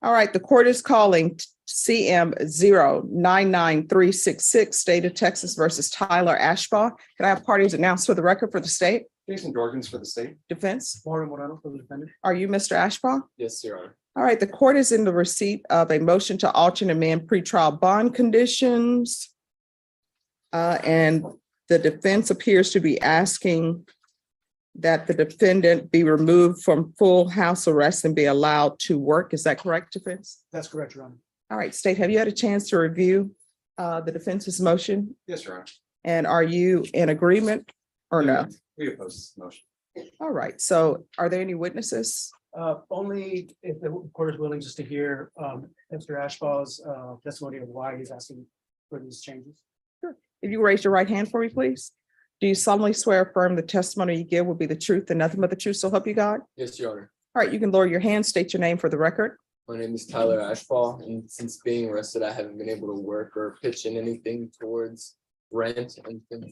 All right, the court is calling CM 099366, State of Texas versus Tyler Ashbaugh. Can I have parties announced for the record for the state? Jason Jorgens for the state. Defense? Warren Moreno for the defendant. Are you Mr. Ashbaugh? Yes, Your Honor. All right, the court is in the receipt of a motion to alter and amend pretrial bond conditions. And the defense appears to be asking that the defendant be removed from full house arrest and be allowed to work. Is that correct, defense? That's correct, Your Honor. All right, state, have you had a chance to review the defense's motion? Yes, Your Honor. And are you in agreement or no? We oppose this motion. All right, so are there any witnesses? Only if the court is willing just to hear Mr. Ashbaugh's testimony of why he's asking for these changes. If you raise your right hand for me, please. Do you solemnly swear or affirm the testimony you give will be the truth and nothing but the truth, so help you God? Yes, Your Honor. All right, you can lower your hand, state your name for the record. My name is Tyler Ashbaugh, and since being arrested, I haven't been able to work or pitch in anything towards rent. And since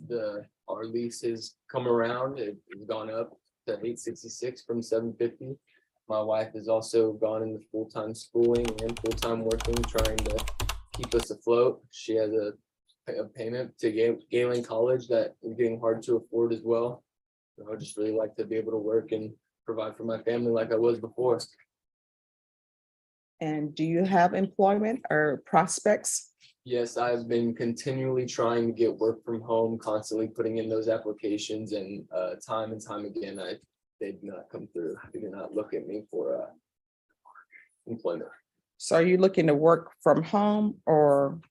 our lease has come around, it's gone up to $866 from $750. My wife has also gone into full-time schooling and full-time working, trying to keep us afloat. She has a payment to Galen College that is getting hard to afford as well. So I just really like to be able to work and provide for my family like I was before. And do you have employment or prospects? Yes, I've been continually trying to get work from home, constantly putting in those applications, and time again, they did not come through. They did not look at me for employment. So are you looking to work from home or?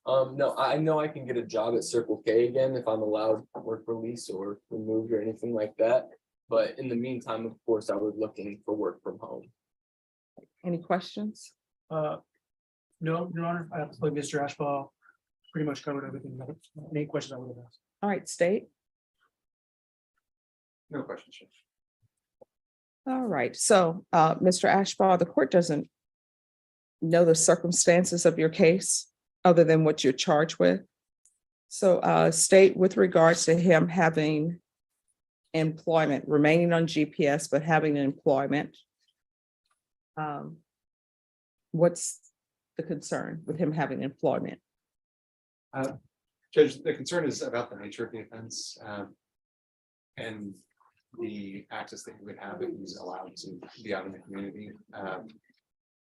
No, I know I can get a job at Circle K again if I'm allowed work release or removed or anything like that. But in the meantime, of course, I was looking for work from home. Any questions? No, Your Honor, I believe Mr. Ashbaugh pretty much covered everything. Any questions I would have asked? All right, state. No questions. All right, so Mr. Ashbaugh, the court doesn't know the circumstances of your case other than what you're charged with. So state, with regards to him having employment, remaining on GPS, but having employment, what's the concern with him having employment? Judge, the concern is about the nature of the offense and the access that he would have if he's allowed to be out in the community.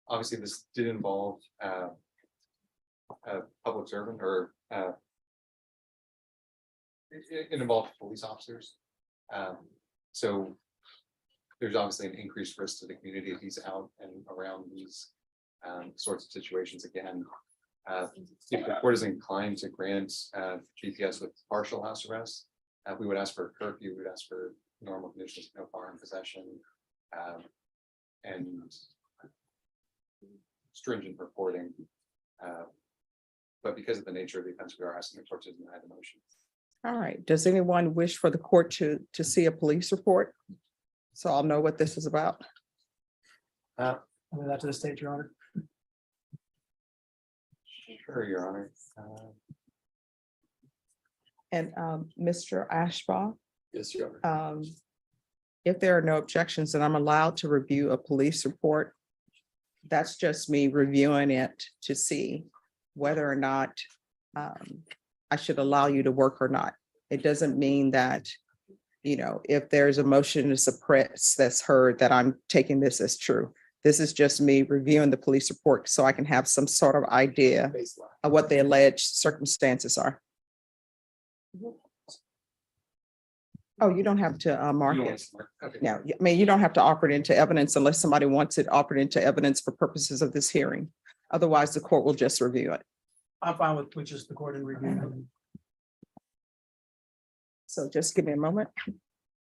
Obviously, this did involve a public servant, or it involved police officers. So there's obviously an increased risk to the community if he's out and around these sorts of situations again. If the court is inclined to grant GPS with partial house arrest, we would ask for a curfew, we would ask for normal conditions, no firearm possession, and stringent reporting. But because of the nature of the offense, we are asking the court to deny the motion. All right, does anyone wish for the court to see a police report? So I'll know what this is about. I'll leave that to the state, Your Honor. Sure, Your Honor. And Mr. Ashbaugh, Yes, Your Honor. if there are no objections, then I'm allowed to review a police report. That's just me reviewing it to see whether or not I should allow you to work or not. It doesn't mean that, you know, if there's a motion to suppress that's heard, that I'm taking this as true. This is just me reviewing the police report so I can have some sort of idea Baseline. of what the alleged circumstances are. Oh, you don't have to mark You don't it. want to mark- Okay. Now, I mean, you don't have to offer it into evidence unless somebody wants it offered into evidence for purposes of this hearing. Otherwise, the court will just review it. I'm fine with just the court and review. So just give me a moment.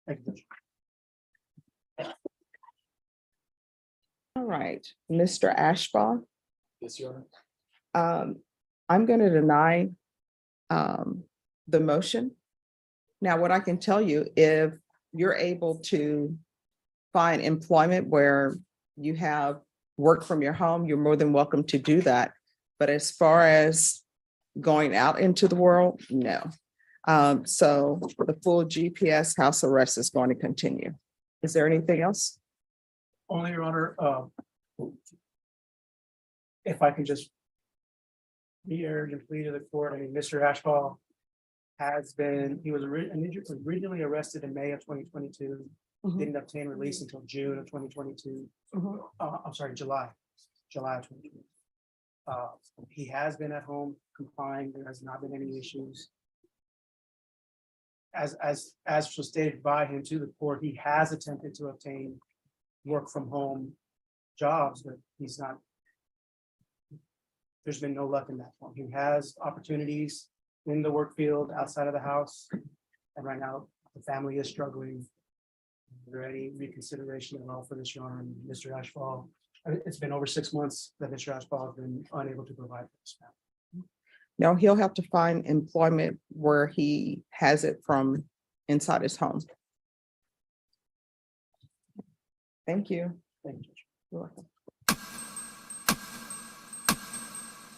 Thank you, Judge. All right, Mr. Ashbaugh, Yes, Your Honor. I'm going to deny the motion. Now, what I can tell you, if you're able to find employment where you have work from your home, you're more than welcome to do that. But as far as going out into the world, no. So the full GPS house arrest is going to continue. Is there anything else? Only, Your Honor, if I can just reiterate and plead to the court, I mean, Mr. Ashball has been, he was originally arrested in May of 2022, Mhm. didn't obtain release until June of 2022. Mhm. I'm sorry, July of 2022. He has been at home complying. There has not been any issues. As was stated by him to the court, he has attempted to obtain work from home jobs, but he's not. There's been no luck in that one. He has opportunities in the work field outside of the house. And right now, the family is struggling. Is there any reconsideration at all for this, Your Honor? And Mr. Ashball, it's been over 6 months that Mr. Ashball has been unable to provide for this family. No, he'll have to find employment where he has it from inside his home. Thank you. Thank you. You're welcome.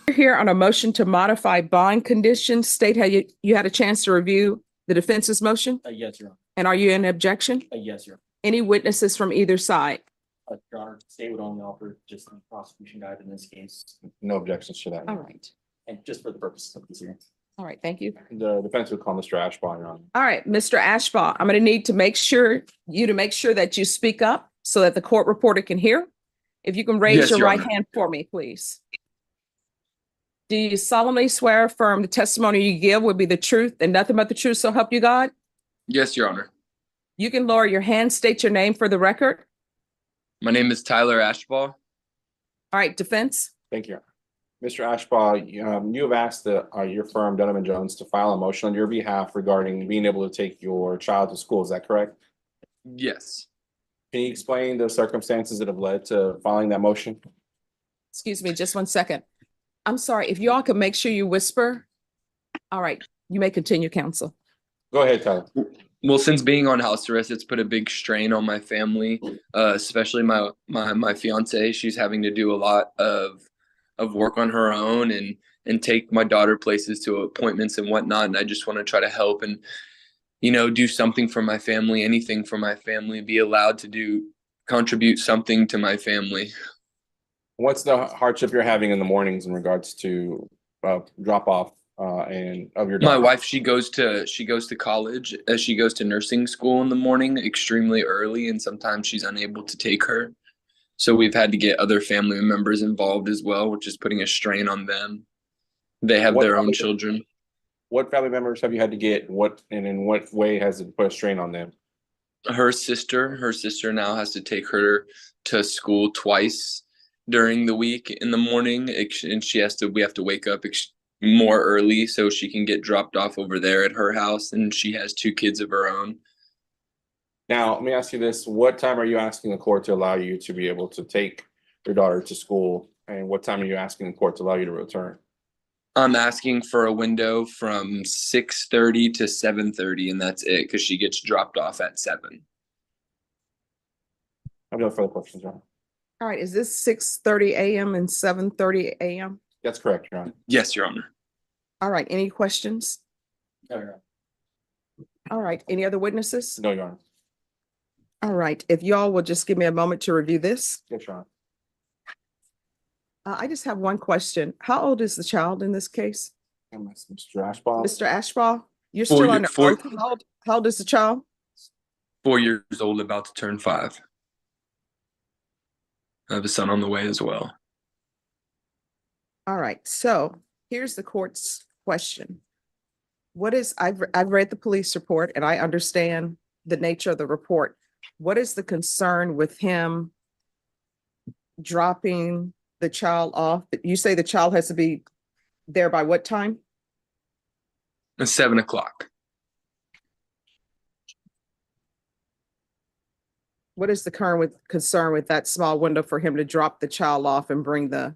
We're here on a motion to modify bond conditions. State how you had a chance to review the defense's motion, Yes, Your Honor. and are you in objection? Yes, Your Any witnesses from either side? Honor. Your Honor, state would only offer just the prosecution guide in this case, No objections to that. All right. and just for the purposes of this hearing. All right, thank you. The defense would call Mr. Ashbaugh, Your Honor. All right, Mr. Ashbaugh, I'm going to need to make sure that you speak up so that the court reporter can hear. If you can raise Yes, your Your right Honor. hand for me, please. Do you solemnly swear or affirm the testimony you give will be the truth and nothing but the truth, so help you God? Yes, Your Honor. You can lower your hand, state your name for the record. My name is Tyler Ashball. All right, defense. Thank you. Mr. Ashbaugh, you have asked your firm, Donovan Jones, to file a motion on your behalf regarding being able to take your child to school. Is that correct? Yes. Can you explain the circumstances that have led to filing that motion? Excuse me, just 1 second. I'm sorry, if you all could make sure you whisper. All right, you may continue, counsel. Go ahead, Tyler. Well, since being on house arrest, it's put a big strain on my family, especially my fiance. She's having to do a lot of work on her own and take my daughter places to appointments and whatnot. And I just want to try to help and, do something for my family, anything for my family, be allowed to contribute something to my family. What's the hardship you're having in the mornings in regards to drop off and of your My daughter? wife, she goes to college. She goes to nursing school in the morning extremely early, and sometimes she's unable to take her. So we've had to get other family members involved as well, which is putting a strain on them. They have their own children. What family members have you had to get? And in what way has it put a strain on them? Her sister now has to take her to school twice during the week in the morning, and we have to wake up more early so she can get dropped off over there at her house, and she has 2 kids of her own. Now, let me ask you this. What time are you asking the court to allow you to be able to take your daughter to school? And what time are you asking the court to allow you to return? I'm asking for a window from 6:30 to 7:30, and that's it, because she gets dropped off at 7. I have no further questions, Your Honor. All right, is this 6:30 a.m. and 7:30 a.m.? That's correct, Your Honor. Yes, Your Honor. All right, any questions? No, Your Honor. All right, any other witnesses? No, Your Honor. All right, if y'all will just give me a moment to review this. Yes, Your Honor. I just have one question. How old is the child in this case? Mr. Ashbaugh. Mr. Ashbaugh, you're 4 still year- under 4 oath. How old is the child? 4 years old, about to turn 5. I have a son on the way as well. All right, so here's the court's question. I've read the police report and I understand the nature of the report. What is the concern with him dropping the child off? You say the child has to be there by what time? It's 7 o'clock. What is the current concern with that small window for him to drop the child off and bring the?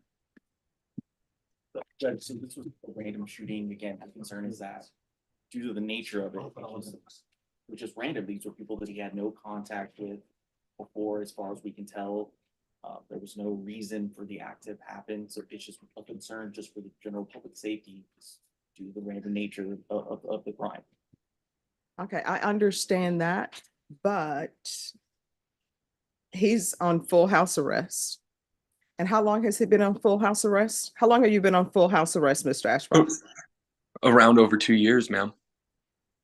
Judge, so this was a random shooting. Again, the concern is that due to the nature of it, which is random, these were people that he had no contact with before, as far as we can tell. There was no reason for the act to have happened, so it's just a concern just for the general public safety due to the random nature of the crime. Okay, I understand that, but he's on full house arrest. And how long has he been on full house arrest? How long have you been on full house arrest, Mr. Ashcroft? Around over 2 years, ma'am.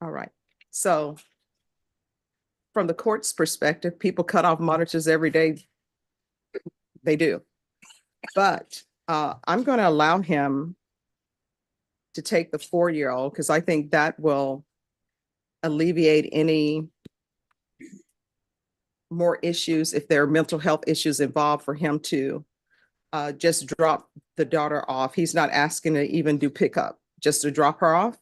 All right. So from the court's perspective, people cut off monitors every day. They do. But I'm going to allow him to take the 4-year-old because I think that will alleviate any more issues if there are mental health issues involved for him to just drop the daughter off. He's not asking to even do pickup, just to drop her off.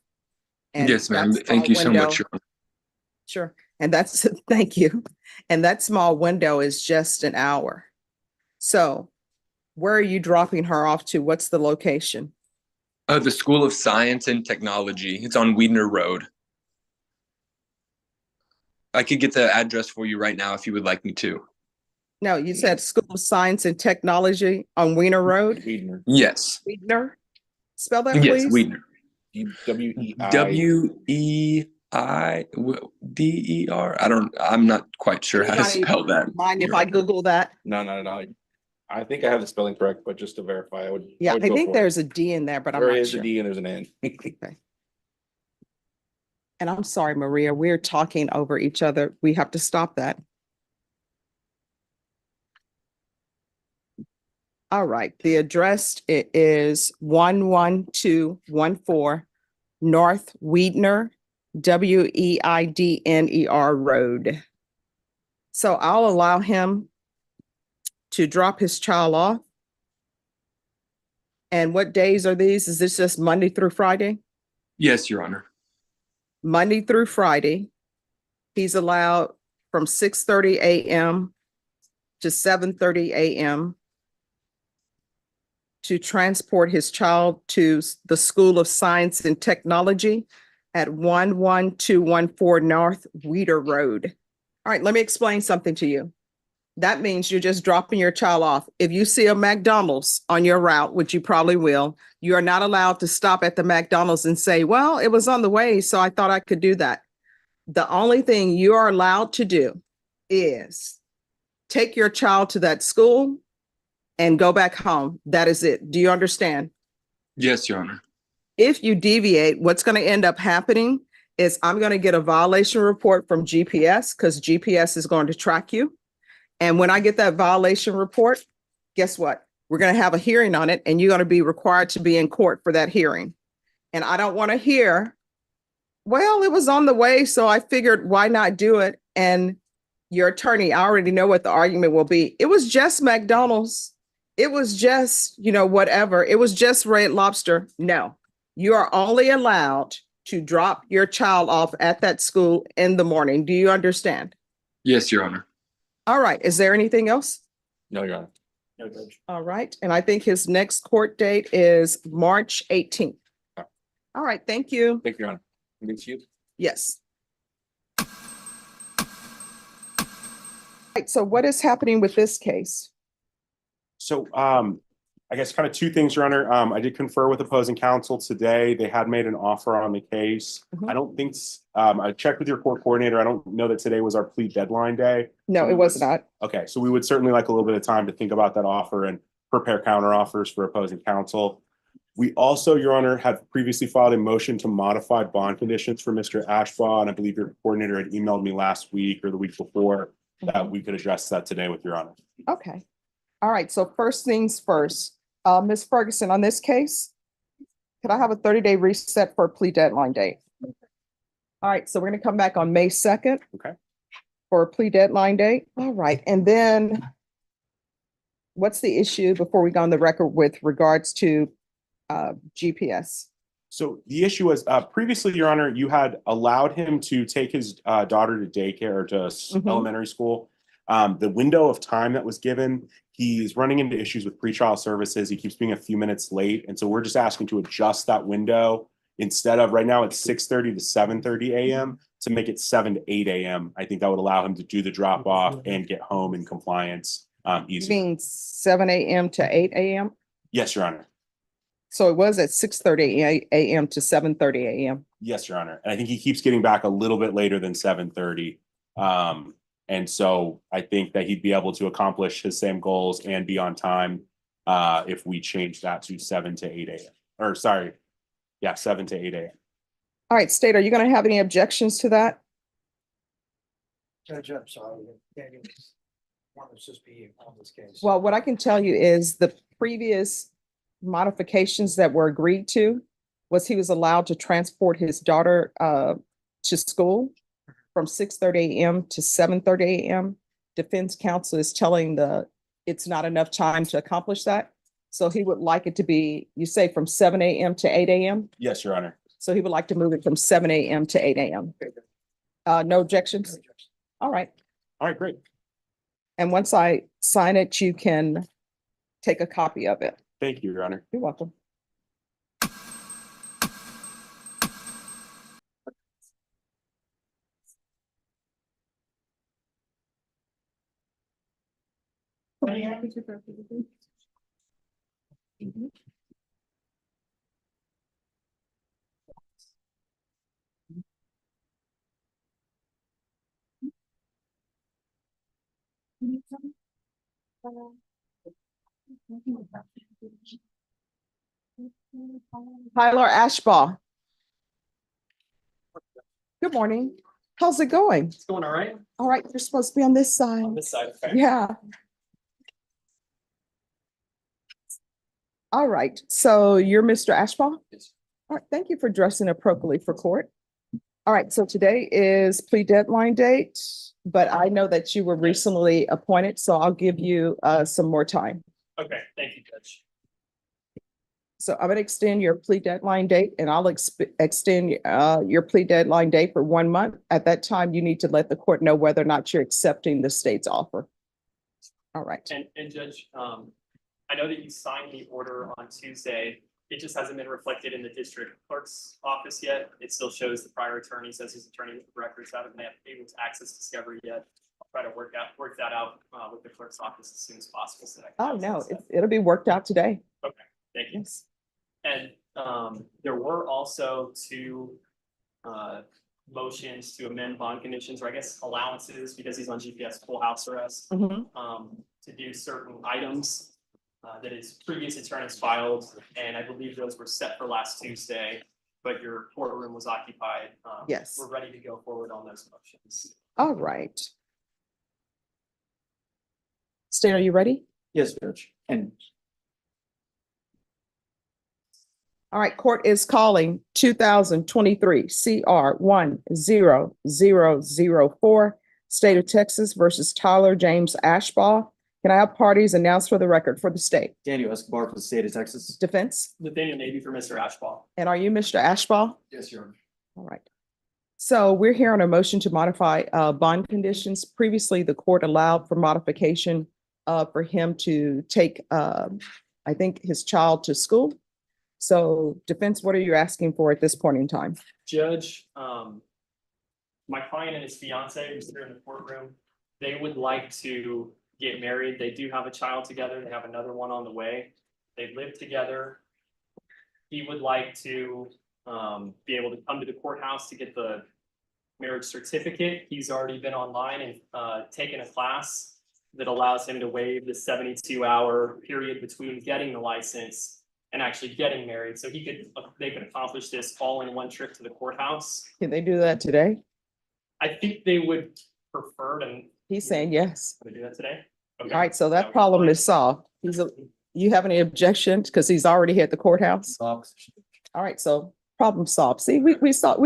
And Yes, ma'am. that Thank small you so window- much, Your Honor. Sure. And that's, thank you. And that small window is just an hour. So where are you dropping her off to? What's the location? The School of Science and Technology. It's on Weidner Road. I could get the address for you right now if you would like me to. No, you said School of Science and Technology on Weiner Road, Weidner. Yes. Weidner? Spell that, Yes, please. Weidner. WEI. WEIDER. I'm not quite sure how to Anybody spell that. Mind if I Google that? No, not at all. I think I have the spelling correct, but just to verify, I would. Yeah, would I go think for it. there's a D in there, but I'm There not is a sure. D and there's an N. And I'm sorry, Maria, we're talking over each other. We have to stop that. All right, the address is 11214 North Weidner, WEIDNER Road. So I'll allow him to drop his child off. And what days are these? Is this just Monday through Friday? Yes, Your Honor. Monday through Friday. He's allowed from 6:30 a.m. to 7:30 a.m. to transport his child to the School of Science and Technology at 11214 North Weeder Road. All right, let me explain something to you. That means you're just dropping your child off. If you see a McDonald's on your route, which you probably will, you are not allowed to stop at the McDonald's and say, well, it was on the way, so I thought I could do that. The only thing you are allowed to do is take your child to that school and go back home. That is it. Do you understand? Yes, Your Honor. If you deviate, what's going to end up happening is I'm going to get a violation report from GPS because GPS is going to track you. And when I get that violation report, guess what? We're going to have a hearing on it and you're going to be required to be in court for that hearing. And I don't want to hear, well, it was on the way, so I figured why not do it? And your attorney, I already know what the argument will be. It was just McDonald's. It was just, whatever. It was just Red Lobster. No, you are only allowed to drop your child off at that school in the morning. Do you understand? Yes, Your Honor. All right. Is there anything else? No, Your Honor. No, Judge. All right. And I think his next court date is March 18th. All right. Thank you. Thank you, Your Honor. Thank you. Yes. Right. So what is happening with this case? So I guess kind of two things, Your Honor. I did confer with opposing counsel today. They had made an offer on the case. Mhm. I don't think, I checked with your court coordinator. I don't know that today was our plea deadline day. No, it was not. Okay, so we would certainly like a little bit of time to think about that offer and prepare counter offers for opposing counsel. We also, Your Honor, had previously filed a motion to modify bond conditions for Mr. Ashbaugh, and I believe your coordinator had emailed me last week or the week before that we could address that today with Your Honor. Okay. All right. So first things first, Ms. Ferguson, on this case, could I have a 30-day reset for a plea deadline date? All right. So we're going to come back on May 2nd. Okay. For a plea deadline date. All right. And then what's the issue before we go on the record with regards to GPS? So the issue was previously, Your Honor, you had allowed him to take his daughter to daycare or to elementary school. The window of time that was given, he's running into issues with pretrial services. He keeps being a few minutes late. And so we're just asking to adjust that window. Instead of right now it's 6:30 to 7:30 a.m. to make it 7 to 8 a.m. I think that would allow him to do the drop off and get home in compliance You easy. mean 7 a.m. to 8 a.m.? Yes, Your Honor. So it was at 6:30 a.m. to 7:30 a.m. Yes, Your Honor. And I think he keeps getting back a little bit later than 7:30. And so I think that he'd be able to accomplish his same goals and be on time if we change that to 7 to 8 a.m. Or sorry, yeah, 7 to 8 a.m. All right, State, are you gonna have any objections to that? Judge, I'm sorry. Daniel wanted to be on this case. Well, what I can tell you is the previous modifications that were agreed to was he was allowed to transport his daughter to school from 6:30 a.m. to 7:30 a.m. Defense counsel is telling it's not enough time to accomplish that. So he would like it to be, you say from 7 a.m. to 8 a.m. Yes, Your Honor. So he would like to move it from 7 a.m. to 8 a.m. No objections? All right. All right, great. And once I sign it, you can take a copy of it. Thank you, Your Honor. You're welcome. Tyler Ashbaugh. Good morning. How's it going? It's going all right All right, you're supposed to be on this side. on this side. Okay. Yeah. All right, so you're Mr. Ashbaugh? Yes. All right, thank you for dressing appropriately for court. All right, so today is plea deadline date, but I know that you were recently appointed, so I'll give you some more time. Okay, thank you, Judge. So I'm gonna extend your plea deadline date and I'll extend your plea deadline date for 1 month. At that time, you need to let the court know whether or not you're accepting the state's offer. All right. And Judge, I know that you signed the order on Tuesday. It just hasn't been reflected in the district clerk's office yet. It still shows the prior attorney says his attorney records haven't been able to access discovery yet. I'll try to work that out with the clerk's office as soon as possible. So that I can Oh, no, access that. it'll be worked out today. Okay, thank you. Yes. And there were also two motions to amend bond conditions, or I guess allowances, because he's on GPS full house arrest, Mhm. to do certain items that his previous attorneys filed, and I believe those were set for last Tuesday, but your courtroom was occupied. Yes. We're ready to go forward on those motions. All right. Stan, are you ready? Yes, Judge. And All right, court is calling 2023 CR 10004, State of Texas versus Tyler James Ashbaugh. Can I have parties announced for the record for the state? Daniel Escobar for the state of Texas. Defense? Nathaniel Navy for Mr. Ashball. And are you Mr. Ashbaugh? Yes, Your Honor. All right. So we're here on a motion to modify bond conditions. Previously, the court allowed for modification for him to take, I think, his child to school. So defense, what are you asking for at this point in time? Judge, my client and his fiance, who's here in the courtroom, they would like to get married. They do have a child together. They have another one on the way. They live together. He would like to be able to come to the courthouse to get the marriage certificate. He's already been online and taken a class that allows him to waive the 72-hour period between getting the license and actually getting married. So they could accomplish this all in one trip to the courthouse. Can they do that today? I think they would prefer to He's saying yes. do that today. Okay. All right, so That that would be problem fine. is solved. You have any objections? Because he's already at the courthouse. All right, so problem solved. See, we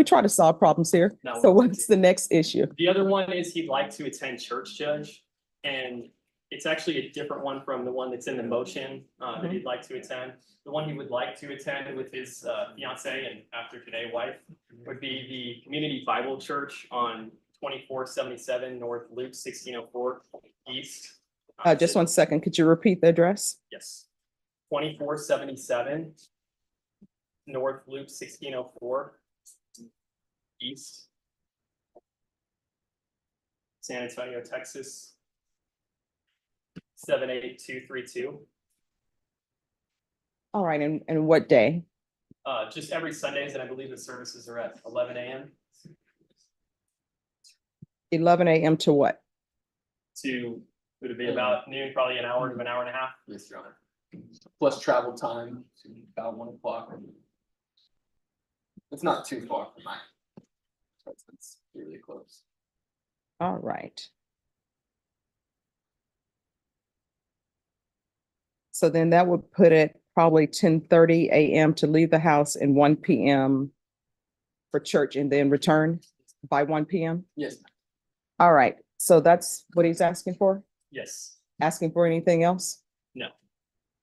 try to solve problems here. No, So we're- what's the next issue? The other one is he'd like to attend church, Judge, and it's actually a different one from the one that's in the motion that he'd like to attend. The one he would like to attend with his fiance and after today wife would be the Community Bible Church on 2477 North Loop 1604 East. Just 1 second. Could you repeat the address? Yes. 2477 North Loop 1604 East. San Antonio, Texas. 78232. All right, and what day? Just every Sundays, and I believe the services are at 11 a.m. 11 a.m. to what? to, would it be about noon, probably an hour to an hour and a half? Yes, Your Honor. plus travel time to about 1 o'clock. It's not too far from my. It's really close. All right. So then that would put it probably 10:30 a.m. to leave the house and 1 p.m. for church and then return by 1 p.m. Yes, All right, so that's what he's asking for? Yes, Asking for anything else? No.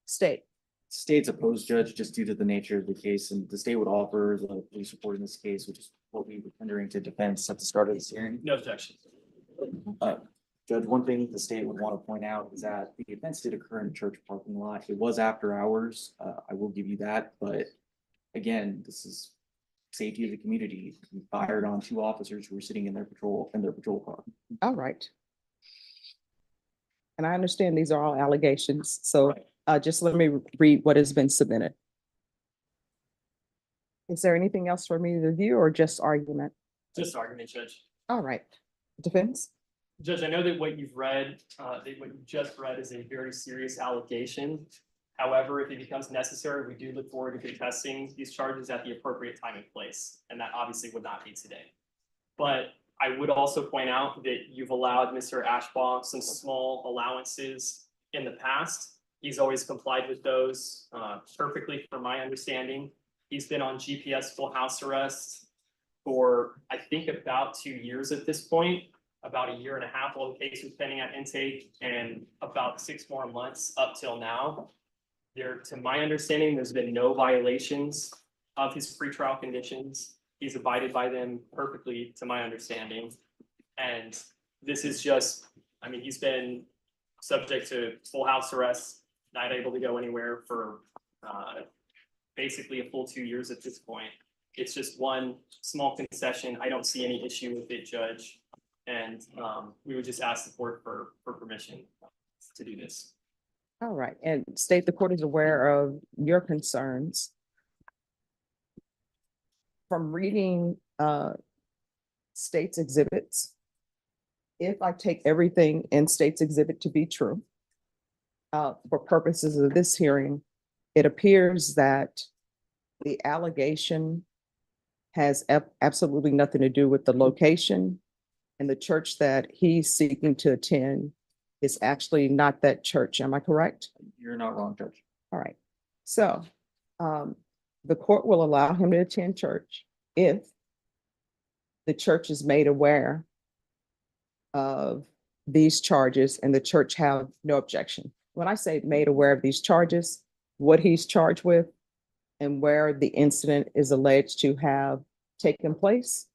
State. State's opposed, Judge, just due to the nature of the case, and the state would offer the police report in this case, which is what we were rendering to defense at the start of this hearing. no objection. Judge, one thing the state would want to point out is that the offense did occur in a church parking lot. It was after hours. I will give you that, but again, this is safety of the community. We fired on 2 officers who were sitting in their patrol car. All right. And I understand these are all allegations, so Right. just let me read what has been submitted. Is there anything else for me to review or just argument? Just argument, Judge. All right, defense? Judge, I know that what you've read, that what you just read is a very serious allegation. However, if it becomes necessary, we do look forward to contesting these charges at the appropriate time and place, and that obviously would not be today. But I would also point out that you've allowed Mr. Ashbaugh some small allowances in the past. He's always complied with those perfectly from my understanding. He's been on GPS full house arrest for, I think, about 2 years at this point, about 1.5 years while the case was pending at intake, and about 6 more months up till now. There, to my understanding, there's been no violations of his pretrial conditions. He's abided by them perfectly, to my understanding. And this is just, I mean, he's been subject to full house arrest, not able to go anywhere for basically a full 2 years at this point. It's just one small concession. I don't see any issue with it, Judge. And we would just ask the court for permission to do this. All right, and state the court is aware of your concerns. From reading state's exhibits, if I take everything in state's exhibit to be true, for purposes of this hearing, it appears that the allegation has absolutely nothing to do with the location, and the church that he's seeking to attend is actually not that church. Am I correct? You're not wrong, Judge. All right. So the court will allow him to attend church if the church is made aware of these charges and the church have no objection. When I say made aware of these charges, what he's charged with and where the incident is alleged to have taken place.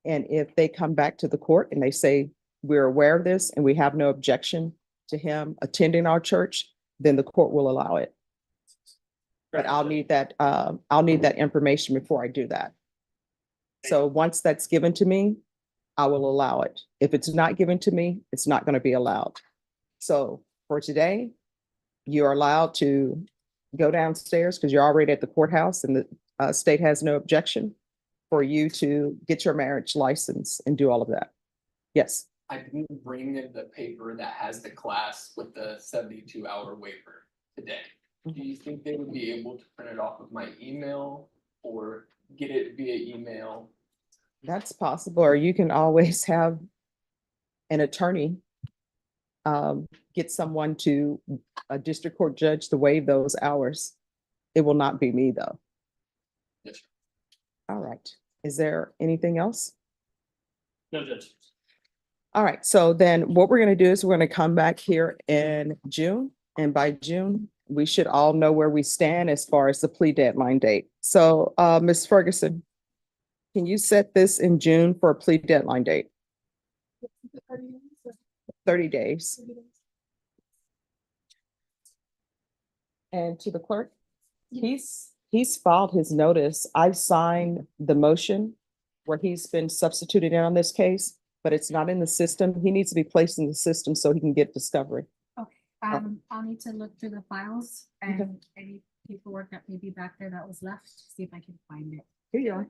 And if they come back to the court and they say, we're aware of this and we have no objection to him attending our church, then the court will allow it. But I'll need that information before I do that. So once that's given to me, I will allow it. If it's not given to me, it's not going to be allowed. So for today, you're allowed to go downstairs because you're already at the courthouse and the state has no objection for you to get your marriage license and do all of that. Yes. I didn't bring in the paper that has the class with the 72-hour waiver today. Do you think they would be able to print it off of my email or get it via email? That's possible, or you can always have an attorney get someone to a district court judge to waive those hours. It will not be me, though. Yes, sir. All right. Is there anything else? No, Judge. All right. So then what we're going to do is we're going to come back here in June. And by June, we should all know where we stand as far as the plea deadline date. So Ms. Ferguson, can you set this in June for a plea deadline date? 30 days. And to the clerk, he's filed his notice. I've signed the motion where he's been substituted in on this case, but it's not in the system. He needs to be placed in the system so he can get discovery. Okay, I'll need to look through the files and any paperwork that may be back there that was left, see if I can find it. Here you are.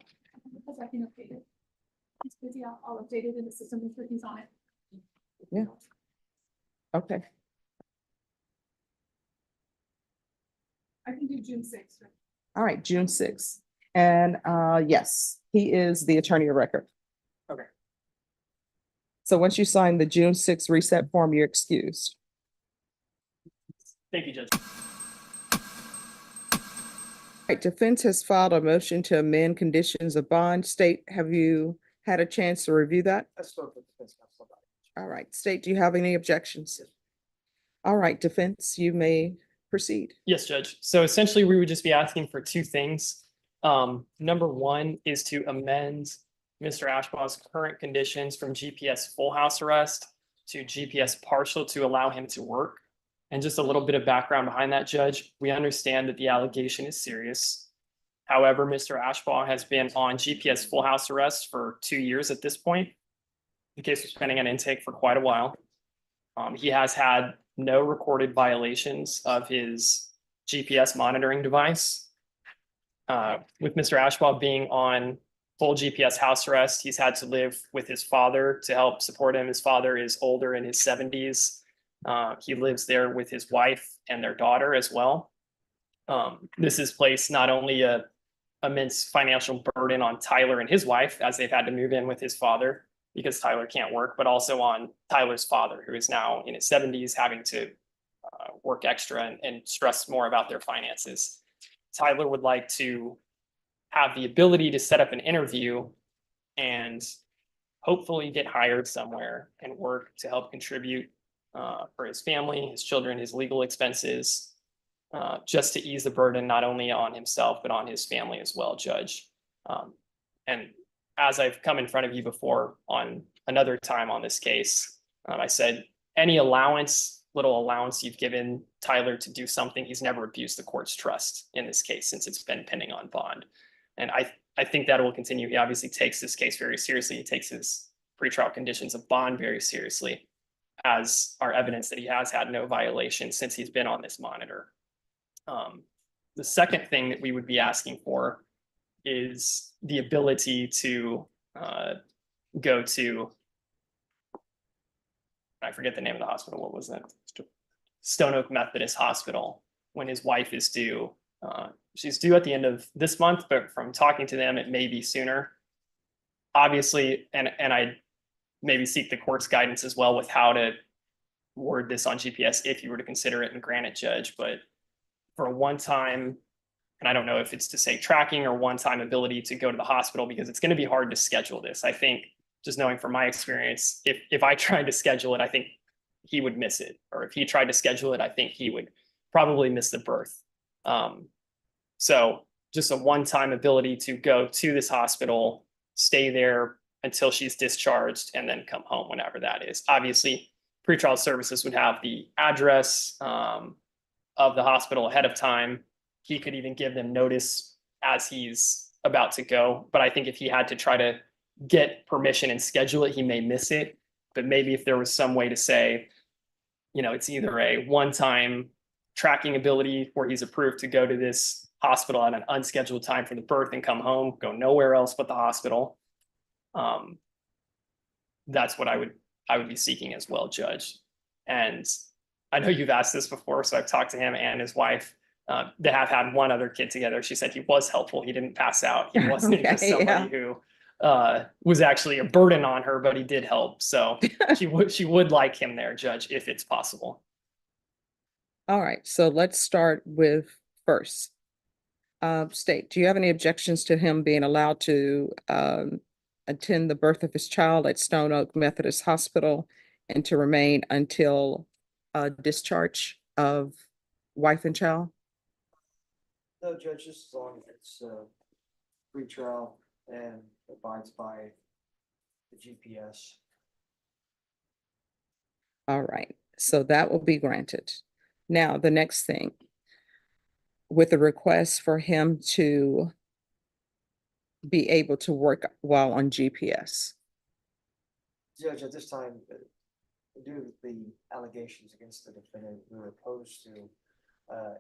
Because I can update it. He's busy, I'll update it in the system if he's on it. Yeah. Okay. I can do June 6th. All right, June 6th. And yes, he is the attorney of record. Okay. So once you sign the June 6th reset form, you're excused. Thank you, Judge. All right, defense has filed a motion to amend conditions of bond. State, have you had a chance to review that? I spoke with defense counsel about it. All right, State, do you have any objections? All right, defense, you may proceed. Yes, Judge. So essentially, we would just be asking for two things. Number one is to amend Mr. Ashbaugh's current conditions from GPS full house arrest to GPS partial to allow him to work. And just a little bit of background behind that, Judge. We understand that the allegation is serious. However, Mr. Ashbaugh has been on GPS full house arrest for 2 years at this point. The case was pending on intake for quite a while. He has had no recorded violations of his GPS monitoring device. With Mr. Ashbaugh being on full GPS house arrest, he's had to live with his father to help support him. His father is older, in his 70s. He lives there with his wife and their daughter as well. This has placed not only a immense financial burden on Tyler and his wife, as they've had to move in with his father because Tyler can't work, but also on Tyler's father, who is now in his 70s, having to work extra and stress more about their finances. Tyler would like to have the ability to set up an interview and hopefully get hired somewhere and work to help contribute for his family, his children, his legal expenses, just to ease the burden not only on himself, but on his family as well, Judge. And as I've come in front of you before on another time on this case, I said, any little allowance you've given Tyler to do something, he's never abused the court's trust in this case since it's been pending on bond. And I think that will continue. He obviously takes this case very seriously. He takes his pretrial conditions of bond very seriously, as are evidence that he has had no violations since he's been on this monitor. The second thing that we would be asking for is the ability to go to, I forget the name of the hospital. What was that? Stone Oak Methodist Hospital, when his wife is due. She's due at the end of this month, but from talking to them, it may be sooner. Obviously, and I maybe seek the court's guidance as well with how to word this on GPS if you were to consider it and grant it, Judge. But for a one-time, and I don't know if it's to say tracking or one-time ability to go to the hospital, because it's going to be hard to schedule this. I think, just knowing from my experience, if I tried to schedule it, I think he would miss it. Or if he tried to schedule it, I think he would probably miss the birth. So just a one-time ability to go to this hospital, stay there until she's discharged, and then come home whenever that is. Obviously, pretrial services would have the address of the hospital ahead of time. He could even give them notice as he's about to go. But I think if he had to try to get permission and schedule it, he may miss it. But maybe if there was some way to say, it's either a one-time tracking ability where he's approved to go to this hospital at an unscheduled time for the birth and come home, go nowhere else but the hospital. That's what I would be seeking as well, Judge. And I know you've asked this before, so I've talked to him and his wife. They have had one other kid together. She said he was helpful. He didn't pass out. He wasn't Okay, just somebody who was actually a burden on her, but he did help. So she would like him there, Judge, if it's possible. All right, so let's start with first. State, do you have any objections to him being allowed to attend the birth of his child at Stone Oak Methodist Hospital and to remain until discharge of wife and child? No, Judge, just as long as it's pre-trial and abides by the GPS. All right, so that will be granted. Now, the next thing, with a request for him to be able to work while on GPS. Judge, at this time, due to the allegations against the defendant, we're opposed to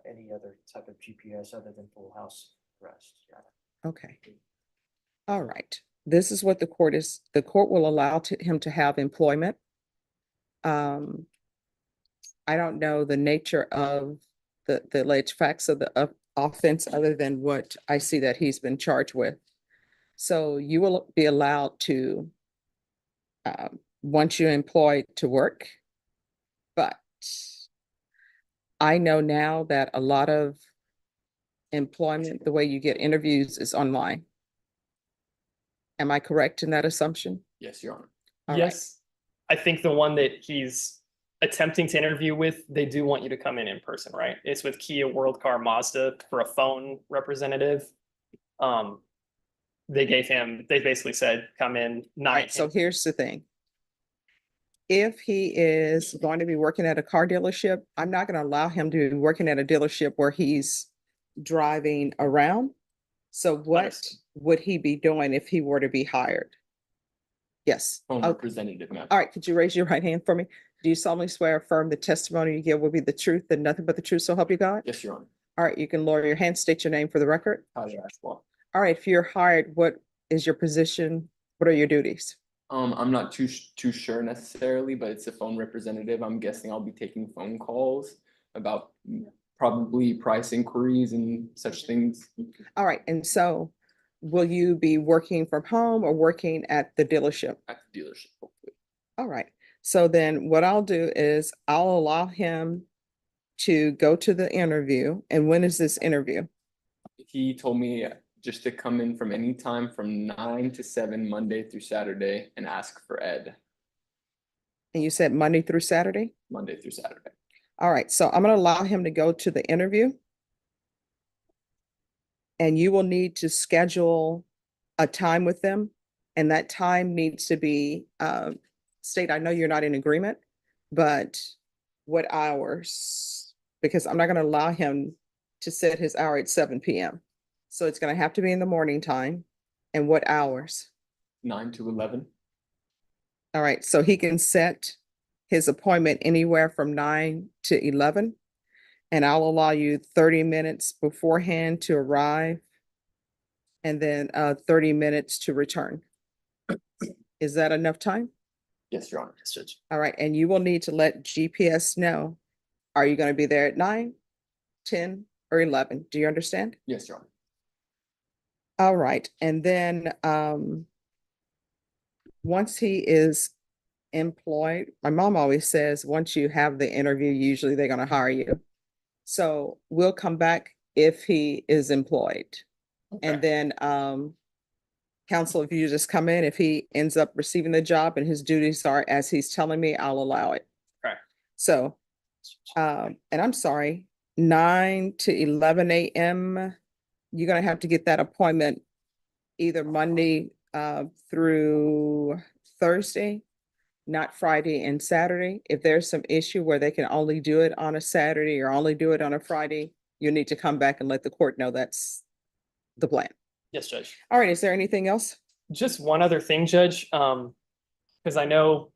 any other type of GPS other than full house arrest. Okay. All right. This is what the court will allow him to have employment. I don't know the nature of the alleged facts of the offense other than what I see that he's been charged with. So you will be allowed to, once you're employed, to work. But I know now that a lot of employment, the way you get interviews is online. Am I correct in that assumption? Yes, Your Honor. All right. Yes, I think the one that he's attempting to interview with, they do want you to come in person, right? It's with Kia World Car Mazda for a phone representative. They basically said, come in All 9. right, so here's the thing. If he is going to be working at a car dealership, I'm not going to allow him to be working at a dealership where he's driving around. So what Understood. would he be doing if he were to be hired? Yes. Phone Okay. representative, ma'am. All right, could you raise your right hand for me? Do you solemnly swear or affirm the testimony you give will be the truth and nothing but the truth, so help you God? Yes, Your Honor. All right, you can lower your hand, state your name for the record. Tyler Ashbaugh. All right, if you're hired, what is your position? What are your duties? I'm not too sure necessarily, but it's a phone representative. I'm guessing I'll be taking phone calls about probably price inquiries and such things. All right, and so will you be working from home or working at the dealership? At the dealership, hopefully. All right, so then what I'll do is I'll allow him to go to the interview. And when is this interview? He told me just to come in from any time from 9 to 7, Monday through Saturday, and ask for Ed, And you said Monday through Saturday? Monday through Saturday. All right, so I'm gonna allow him to go to the interview. And you will need to schedule a time with them. And that time needs to be, state, I know you're not in agreement, but what hours? Because I'm not gonna allow him to set his hour at 7 PM. So it's gonna have to be in the morning time. And what hours? 9 to 11. All right, so he can set his appointment anywhere from 9 to 11. And I'll allow you 30 minutes beforehand to arrive. And then 30 minutes to return. Is that enough time? Yes, Your Honor. Yes, Judge. All right, and you will need to let GPS know. Are you gonna be there at 9, 10, or 11? Do you understand? Yes, Your Honor. All right, and then once he is employed, my mom always says, once you have the interview, usually they're gonna hire you. So we'll come back if he is employed. And then counsel, if you just come in, if he ends up receiving the job and his duties are as he's telling me, I'll allow it. Okay. So, and I'm sorry, 9 to 11 AM, you're gonna have to get that appointment either Monday through Thursday, not Friday and Saturday. If there's some issue where they can only do it on a Saturday or only do it on a Friday, you need to come back and let the court know that's the plan. Yes, Judge. All right, is there anything else? Just one other thing, Judge, because I know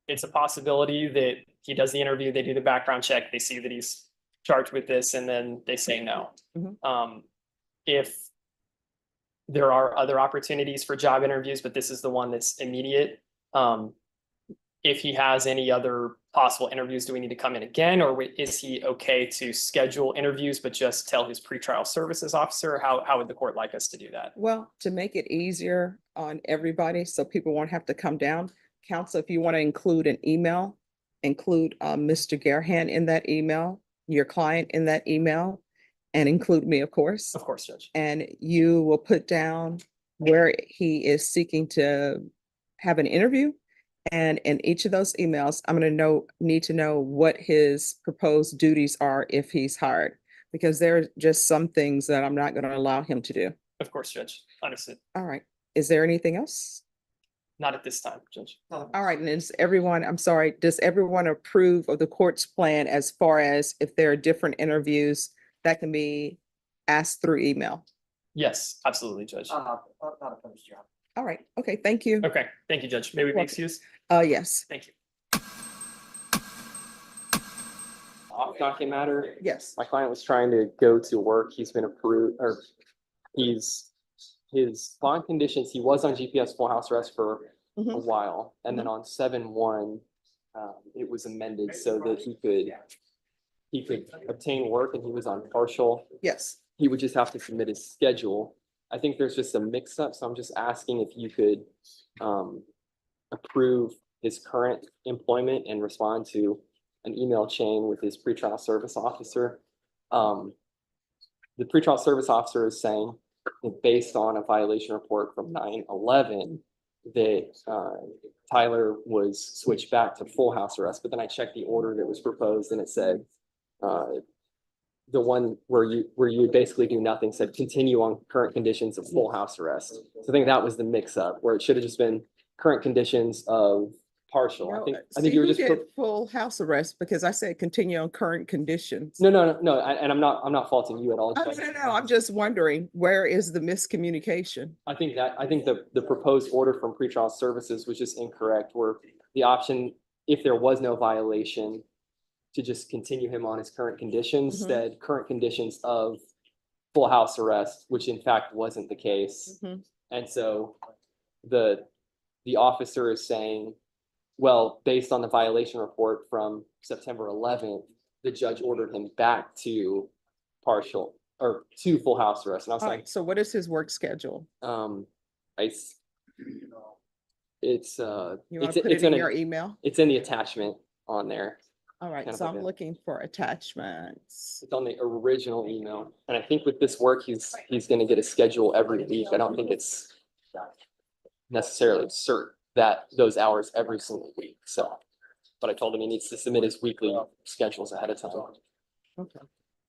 it's a possibility that he does the interview, they do the background check, they see that he's charged with this, and then they say no. Mhm. If there are other opportunities for job interviews, but this is the one that's immediate, if he has any other possible interviews, do we need to come in again, or is he okay to schedule interviews, but just tell his pretrial services officer? How would the court like us to do that? Well, to make it easier on everybody, so people won't have to come down, counsel, if you want to include an email, include Mr. Garhan in that email, your client in that email, and include me, of course. Of course, Judge. And you will put down where he is seeking to have an interview. And in each of those emails, I'm gonna need to know what his proposed duties are if he's hired. Because there are just some things that I'm not gonna allow him to do. Of course, Judge. Understood. All right, is there anything else? Not at this time, Judge. All right, and is everyone, I'm sorry, does everyone approve of the court's plan as far as if there are different interviews that can be asked through email? Yes, absolutely, Judge. Not opposed, Your Honor. All right, okay, thank you. Okay, thank you, Judge. May we be Welcome. excused? Yes, Thank you. Off docket matter. yes. My client was trying to go to work. He's been approved, or his bond conditions, he was on GPS full house arrest for a Mhm. while. And then on 7/1, it was amended so that he he could obtain work and he was on partial, Yes. he would just have to submit his schedule. I think there's just a mix up, so I'm just asking if you could approve his current employment and respond to an email chain with his pretrial service officer. The pretrial service officer is saying that based on a violation report from 9/11, that Tyler was switched back to full house arrest, but then I checked the order that was proposed and it said the one where you basically do nothing said continue on current conditions of full house arrest. So I think that was the mix up where it should have just been current conditions of partial. I think you were just. Full house arrest because I said continue on current conditions. No, and I'm not faulting you at all. Oh, no, I'm just wondering, where is the miscommunication? I think the proposed order from pretrial services was just incorrect, where the option, if there was no violation, to just continue him on his current conditions, Mhm. said current conditions of full house arrest, which in fact wasn't the case. Mhm. And so the officer is saying, well, based on the violation report from September 11th, the judge ordered him back to partial or to full house arrest. And I was All like, right, so what is his work schedule? it's You it's want it's to put it's it in in your a, email? it's in the attachment on there. All right, kind so of I'm like a- looking for attachments. It's on the original email. And I think with this work, he's gonna get a schedule every week. I don't think it's necessarily certain that those hours every single week. So, but I told him he needs to submit his weekly schedules ahead of time. Okay.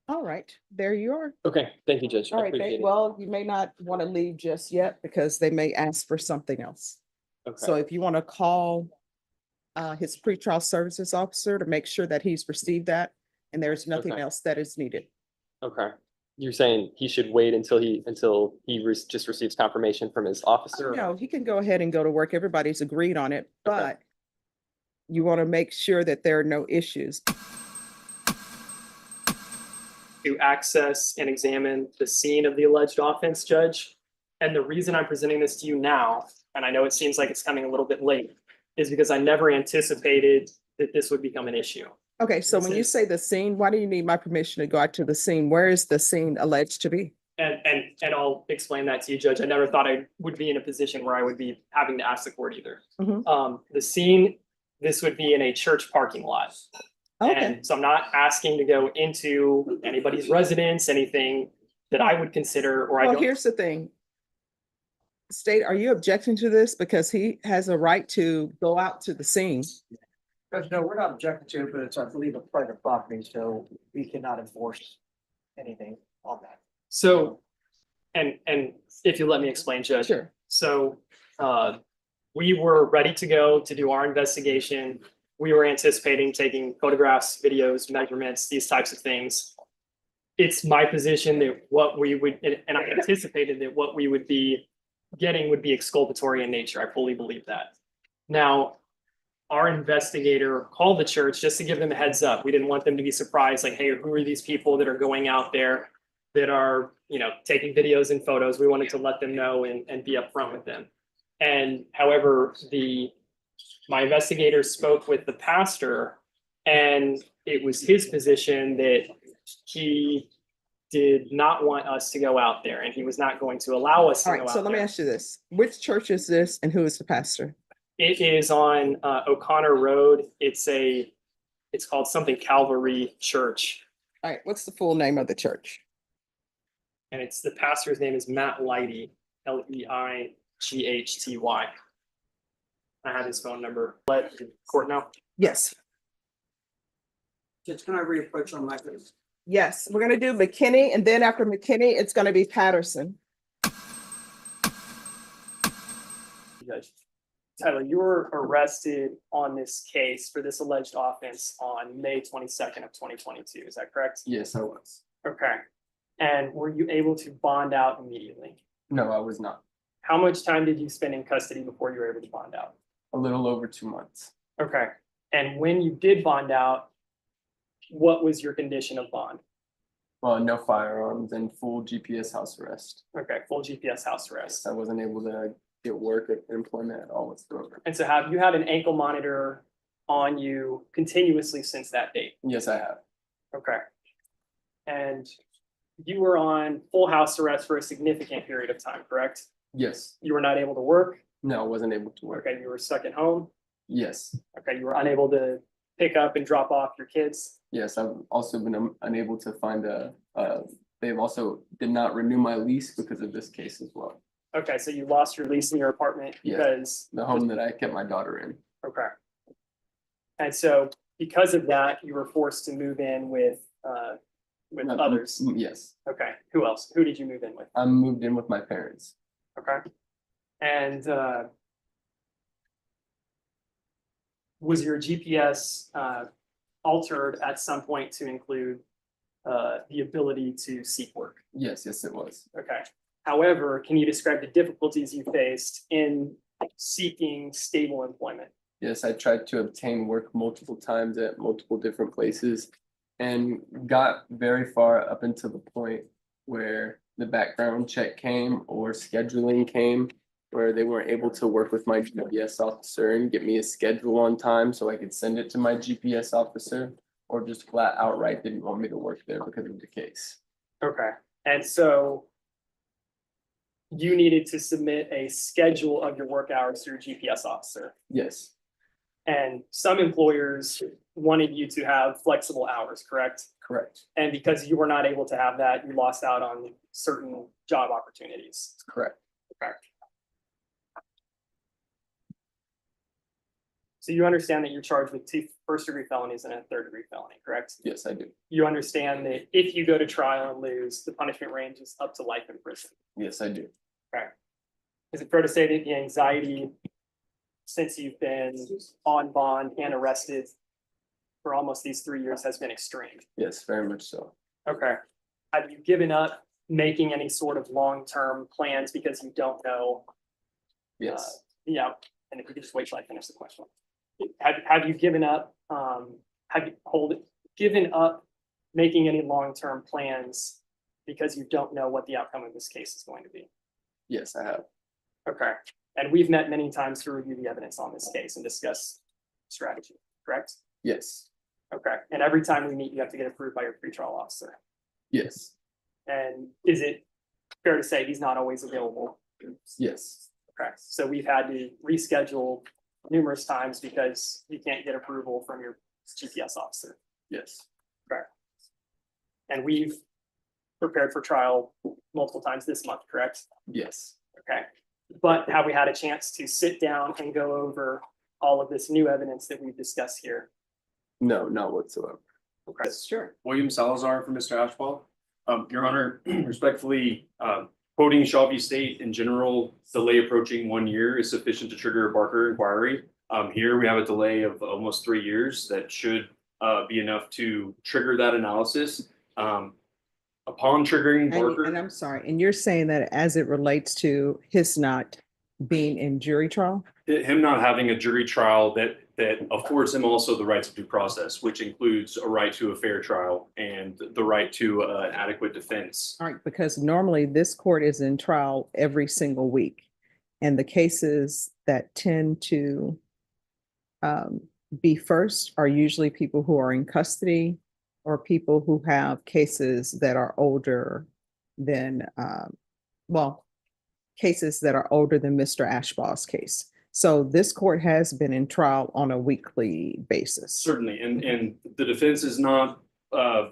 All right, there you are. Okay, thank you, Judge. I All right, appreciate it. well, you may not want to leave just yet because they may ask for something else. So Okay, if you want to call his pretrial services officer to make sure that he's received that and there's nothing Okay. else that is needed. okay. You're saying he should wait until he just receives confirmation from his officer? No, he can go ahead and go to work. Everybody's agreed on it, Okay. but you want to make sure that there are no issues. To access and examine the scene of the alleged offense, Judge. And the reason I'm presenting this to you now, and I know it seems like it's coming a little bit late, is because I never anticipated that this would become an issue. Okay, so when you This is- say the scene, why do you need my permission to go out to the scene? Where is the scene alleged to be? And I'll explain that to you, Judge. I never thought I would be in a position where I would be having to ask the court either. Mhm. The scene, this would be in a church parking lot. Okay, And so I'm not asking to go into anybody's residence, anything that I would consider, or I well, don't. here's the thing. State, are you objecting to this? Because he has a right to go out to the scene. Because no, we're not objecting to it, but it's, I believe, a private property, so we cannot enforce anything on that. So, and if you let me explain, Judge. Sure. So, we were ready to go to do our investigation. We were anticipating taking photographs, videos, measurements, these types of things. It's my position that what we would, and I anticipated that what we would be getting would be exculpatory in nature. I fully believe that. Now, our investigator called the church just to give them a heads up. We didn't want them to be surprised, like, hey, who are these people that are going out there that are, taking videos and photos? We wanted to let them know and be upfront with them. And however, my investigator spoke with the pastor, and it was his position that he did not want us to go out there, and he was not going to allow us to All go right, out so let me there. ask you this. Which church is this and who is the pastor? It is on O'Connor Road. It's called something Calvary Church, All right, what's the full name of the church? and the pastor's name is Matt Lighty, Leighty. I have his phone number. Let the court know. Yes, Judge, can I reapproach on my case? yes, we're gonna do McKinney, and then after McKinney, it's gonna be Patterson. Judge. Tyler, you were arrested on this case for this alleged offense on May 22nd of 2022. Is that correct? Yes, I was. Okay. And were you able to bond out immediately? No, I was not. How much time did you spend in custody before you were able to bond out? A little over 2 months. Okay. And when you did bond out, what was your condition of bond? Well, no firearms and full GPS house arrest. Okay, full GPS house arrest. I wasn't able to get work at employment at all whatsoever. And so have you had an ankle monitor on you continuously since that date? Yes, I have. Okay. And you were on full house arrest for a significant period of time, correct? Yes, You were not able to work. no, I wasn't able to work. Okay, you were stuck at home. Yes, Okay, you were unable to pick up and drop off your kids. yes, I've also been unable to find they've also did not renew my lease because of this case as well. Okay, so you lost your lease in your apartment Yeah. because, The home that I kept my daughter in. okay. And so because of that, you were forced to move in with others. Yes, Okay, who else? Who did you move in with? I moved in with my parents. Okay. And was your GPS altered at some point to include the ability to seek work? Yes, it was. Okay. However, can you describe the difficulties you faced in seeking stable employment? Yes, I tried to obtain work multiple times at multiple different places and got very far up until the point where the background check came or scheduling came, where they weren't able to work with my GPS officer and get me a schedule on time so I could send it to my GPS officer, or just flat outright didn't want me to work there because of the case. Okay. And so you needed to submit a schedule of your work hours to your GPS officer. Yes, And some employers wanted you to have flexible hours, correct? correct, And because you were not able to have that, you lost out on certain job opportunities. correct. Okay. So you understand that you're charged with 2 first-degree felonies and a third-degree felony, correct? Yes, I do. You understand that if you go to trial and lose, the punishment range is up to life in prison. Yes, I do. Okay. Is it fair to say that the anxiety since you've been on bond and arrested for almost these 3 years has been extreme? Yes, very much so. Okay. Have you given up making any sort of long-term plans because you don't know? Yes, Yeah, and if you could just wait till I finish the question. Have you given up, given up making any long-term plans because you don't know what the outcome of this case is going to be? yes, I have. Okay, and we've met many times to review the evidence on this case and discuss strategy, correct? Yes, Okay, and every time we meet, you have to get approved by your pretrial officer. yes, And is it fair to say he's not always available? yes, Okay, so we've had to reschedule numerous times because you can't get approval from your GPS officer. yes, And we've prepared for trial multiple times this month, correct? yes. Okay. But have we had a chance to sit down and go over all of this new evidence that we've discussed here? No, not whatsoever. Okay. Sure. William Salazar for Mr. Ashball. Your Honor, respectfully, quoting Shelby State in general, delay approaching 1 year is sufficient to trigger a Barker inquiry. Here we have a delay of almost 3 years that should be enough to trigger that analysis. Upon triggering Barker. And I'm sorry, and you're saying that as it relates to his not being in jury trial? Him not having a jury trial that affords him also the rights of due process, which includes a right to a fair trial and the right to an adequate defense. All right, because normally this court is in trial every single week. And the cases that tend to be first are usually people who are in custody or people who have cases that are older than, cases that are older than Mr. Ashball's case. So this court has been in trial on a weekly basis. Certainly, and the defense is not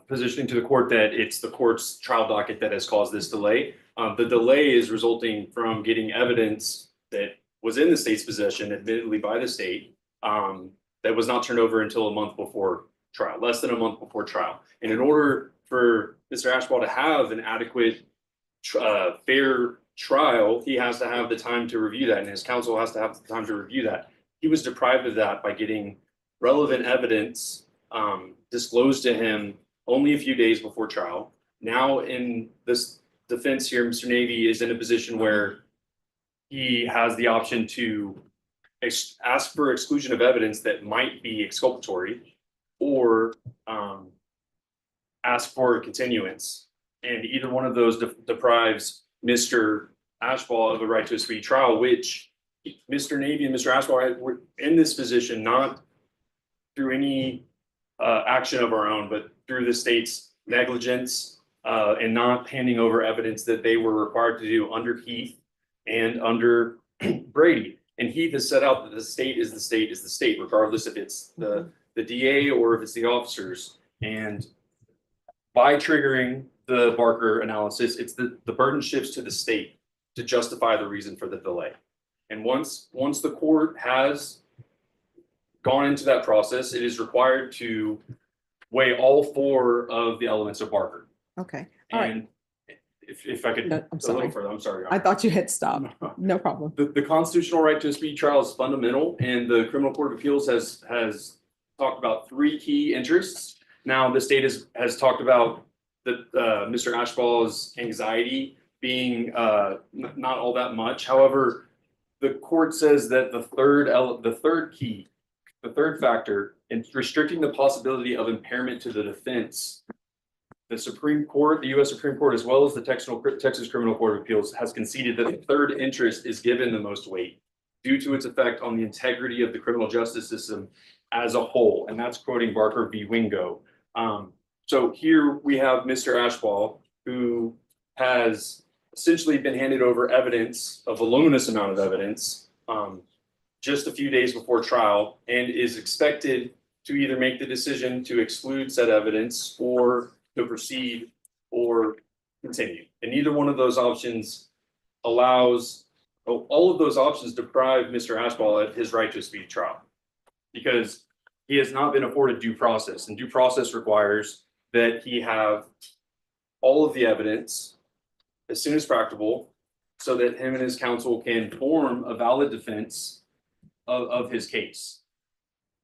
positioning to the court that it's the court's trial docket that has caused this delay. The delay is resulting from getting evidence that was in the state's possession, admittedly by the state, that was not turned over until a month before trial, less than a month before trial. And in order for Mr. Ashball to have an adequate, fair trial, he has to have the time to review that, and his counsel has to have the time to review that. He was deprived of that by getting relevant evidence disclosed to him only a few days before trial. Now in this defense here, Mr. Navy is in a position where he has the option to ask for exclusion of evidence that might be exculpatory, or ask for a continuance. And either one of those deprives Mr. Ashball of a right to a speedy trial, which Mr. Navy and Mr. Ashball were in this position, not through any action of our own, but through the state's negligence and not handing over evidence that they were required to do under Heath and under Brady. And Heath has set out that the state is the state is the state, regardless if it's the DA or if it's the officers. And by triggering the Barker analysis, it's the burden shifts to the state to justify the reason for the delay. And once the court has gone into that process, it is required to weigh all four of the elements of Barker. Okay, all right. And if I could, No, I'm a sorry. little further, I'm sorry. Your I Honor. thought you had stopped. No problem. The constitutional right to a speedy trial is fundamental, and the Criminal Court of Appeals has talked about three key interests. Now, the state has talked about Mr. Ashball's anxiety being not all that much. However, the court says that the third factor in restricting the possibility of impairment to the defense, the Supreme Court, the U.S. Supreme Court, as well as the Texas Criminal Court of Appeals, has conceded that the third interest is given the most weight due to its effect on the integrity of the criminal justice system as a whole. And that's quoting Barker v. Wingo. So here we have Mr. Ashball, who has essentially been handed over evidence, a voluminous amount of evidence, just a few days before trial, and is expected to either make the decision to exclude said evidence or to proceed or continue. And neither one of those options allows, all of those options deprive Mr. Ashball of his right to a speedy trial, because he has not been afforded due process, and due process requires that he have all of the evidence as soon as practicable so that him and his counsel can form a valid defense of his case.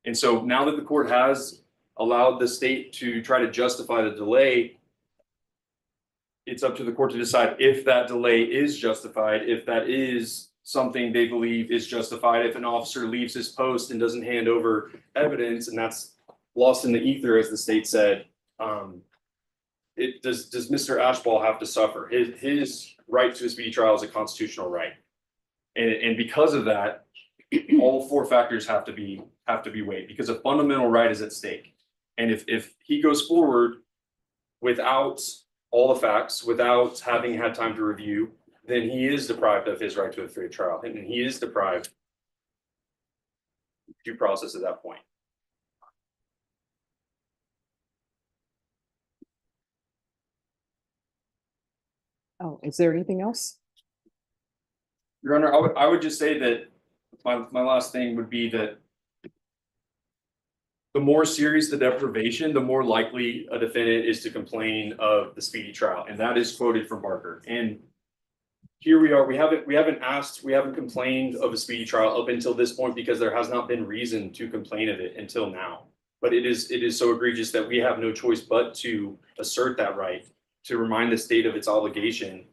And so now that the court has allowed the state to try to justify the delay, it's up to the court to decide if that delay is justified, if that is something they believe is justified. If an officer leaves his post and doesn't hand over evidence, and that's lost in the ether, as the state said, does Mr. Ashball have to suffer? His right to a speedy trial is a constitutional right. And because of that, all four factors have to be weighed, because a fundamental right is at stake. And if he goes forward without all the facts, without having had time to review, then he is deprived of his right to a free trial, and he is deprived due process at that point. Oh, is there anything else? Your Honor, I would just say that my last thing would be that the more serious the deprivation, the more likely a defendant is to complain of the speedy trial. And that is quoted from Barker. And here we are, we haven't complained of a speedy trial up until this point because there has not been reason to complain of it until now. But it is so egregious that we have no choice but to assert that right, to remind the state of its obligation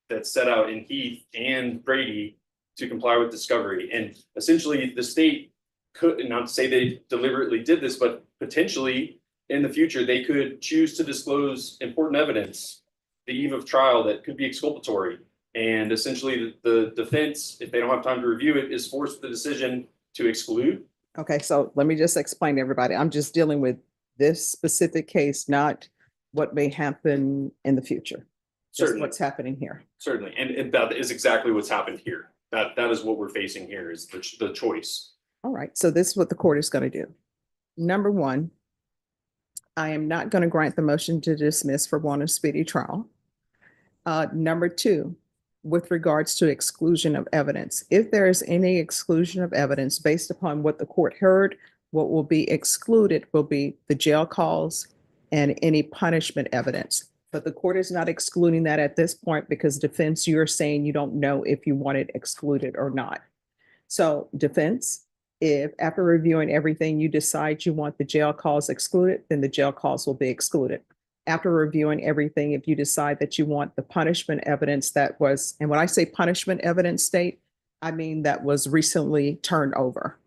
that's set out in Heath and Brady to comply with discovery. And essentially the state could, not to say they deliberately did this, but potentially in the future, they could choose to disclose important evidence the eve of trial that could be exculpatory. And essentially the defense, if they don't have time to review it, is forced the decision to exclude. Okay, so let me just explain to everybody. I'm just dealing with this specific case, not what may happen in the future. Just Certainly. what's happening here. Certainly, and that is exactly what's happened here. That is what we're facing here, is the choice. All right, so this is what the court is going to do. Number one, I am not going to grant the motion to dismiss for want of speedy trial. Number two, with regards to exclusion of evidence, if there is any exclusion of evidence based upon what the court heard, what will be excluded will be the jail calls and any punishment evidence. But the court is not excluding that at this point because defense, you're saying you don't know if you want it excluded or not. So defense, if after reviewing everything, you decide you want the jail calls excluded, then the jail calls will be excluded. After reviewing everything, if you decide that you want the punishment evidence that was, and when I say punishment evidence state, I mean that was recently turned over.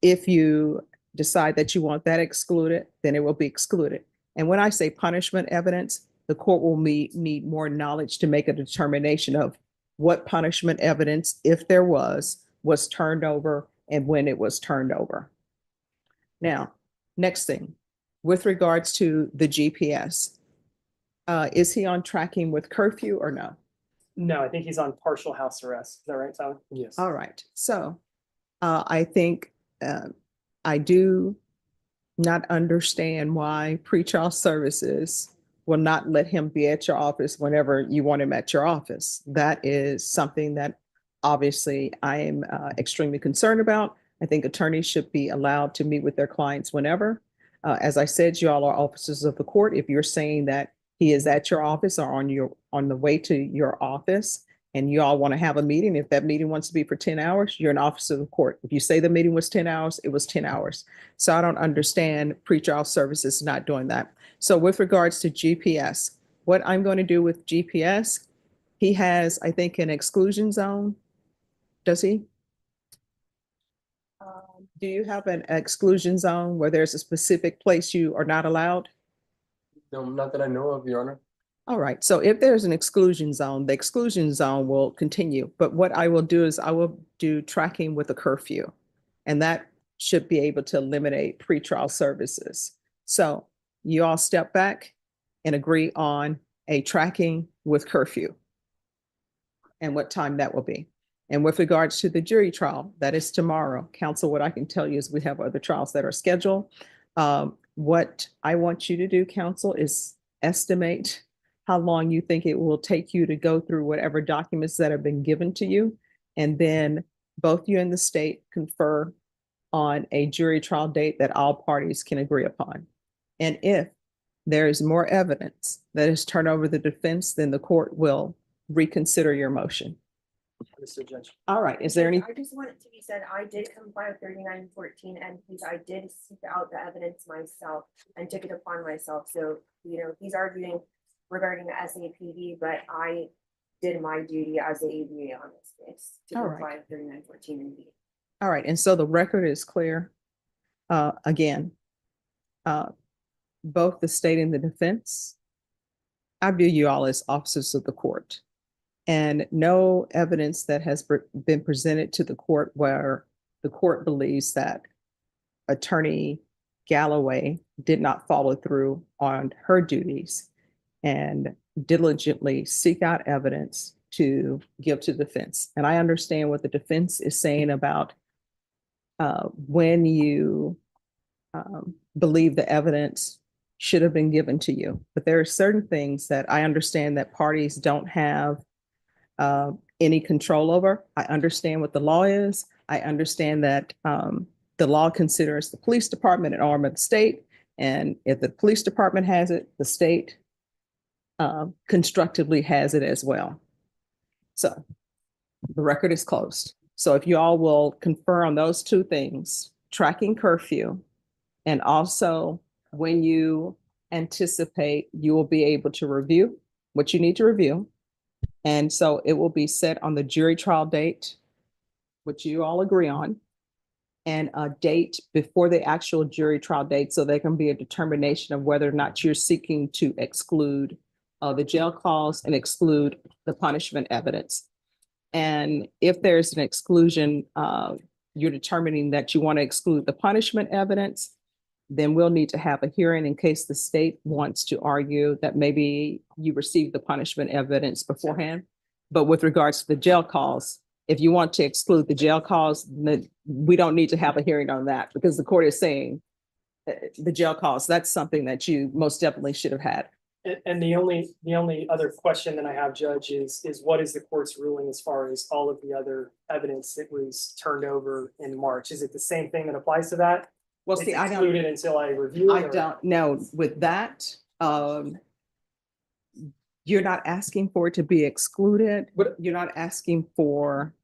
If you decide that you want that excluded, then it will be excluded. And when I say punishment evidence, the court will need more knowledge to make a determination of what punishment evidence, if there was turned over and when it was turned over. Now, next thing, with regards to the GPS, is he on tracking with curfew or no? No, I think he's on partial house arrest. Is that right, Tyler? Yes. All right, so I think I do not understand why pretrial services will not let him be at your office whenever you want him at your office. That is something that obviously I am extremely concerned about. I think attorneys should be allowed to meet with their clients whenever. As I said, you all are officers of the court. If you're saying that he is at your office or on the way to your office, and you all want to have a meeting, if that meeting wants to be for 10 hours, you're an officer of the court. If you say the meeting was 10 hours, it was 10 hours. So I don't understand pretrial services not doing that. So with regards to GPS, what I'm going to do with GPS, he has, I think, an exclusion zone. Does he? Do you have an exclusion zone where there's a specific place you are not allowed? No, not that I know of, Your Honor. All right, so if there's an exclusion zone, the exclusion zone will continue. But what I will do is I will do tracking with a curfew. And that should be able to eliminate pretrial services. So you all step back and agree on a tracking with curfew and what time that will be. And with regards to the jury trial, that is tomorrow. Counsel, what I can tell you is we have other trials that are scheduled. What I want you to do, counsel, is estimate how long you think it will take you to go through whatever documents that have been given to you. And then both you and the state confer on a jury trial date that all parties can agree upon. And if there is more evidence that is turned over the defense, then the court will reconsider your motion. Understood, Judge. All right, is there any? I just want it to be said, I did comply with 3914 and I did seek out the evidence myself and took it upon myself. So, you know, he's arguing regarding the SAPD, but I did my duty as the ABA on this case to All comply right. with 3914 and B. All right, and so the record is clear. Again, both the state and the defense, I view you all as officers of the court. And no evidence that has been presented to the court where the court believes that Attorney Galloway did not follow through on her duties and diligently seek out evidence to give to defense. And I understand what the defense is saying about when you believe the evidence should have been given to you. But there are certain things that I understand that parties don't have any control over. I understand what the law is. I understand that the law considers the police department an arm of the state. And if the police department has it, the state constructively has it as well. So the record is closed. So if you all will confer on those two things, tracking curfew, and also when you anticipate you will be able to review what you need to review. And so it will be set on the jury trial date, which you all agree on, and a date before the actual jury trial date, so there can be a determination of whether or not you're seeking to exclude the jail clause and exclude the punishment evidence. And if there's an exclusion, you're determining that you want to exclude the punishment evidence, then we'll need to have a hearing in case the state wants to argue that maybe you received the punishment evidence beforehand. But with regards to the jail cause, if you want to exclude the jail cause, then we don't need to have a hearing on that because the court is saying the jail cause, that's something that you most definitely should have had. And the only other question that I have, Judge, is what is the court's ruling as far as all of the other evidence that was turned over in March? Is it the same thing that applies to that? Well, It's see, I excluded don't, until I review it. I don't know with that. You're not asking for it to be excluded, but you're not asking for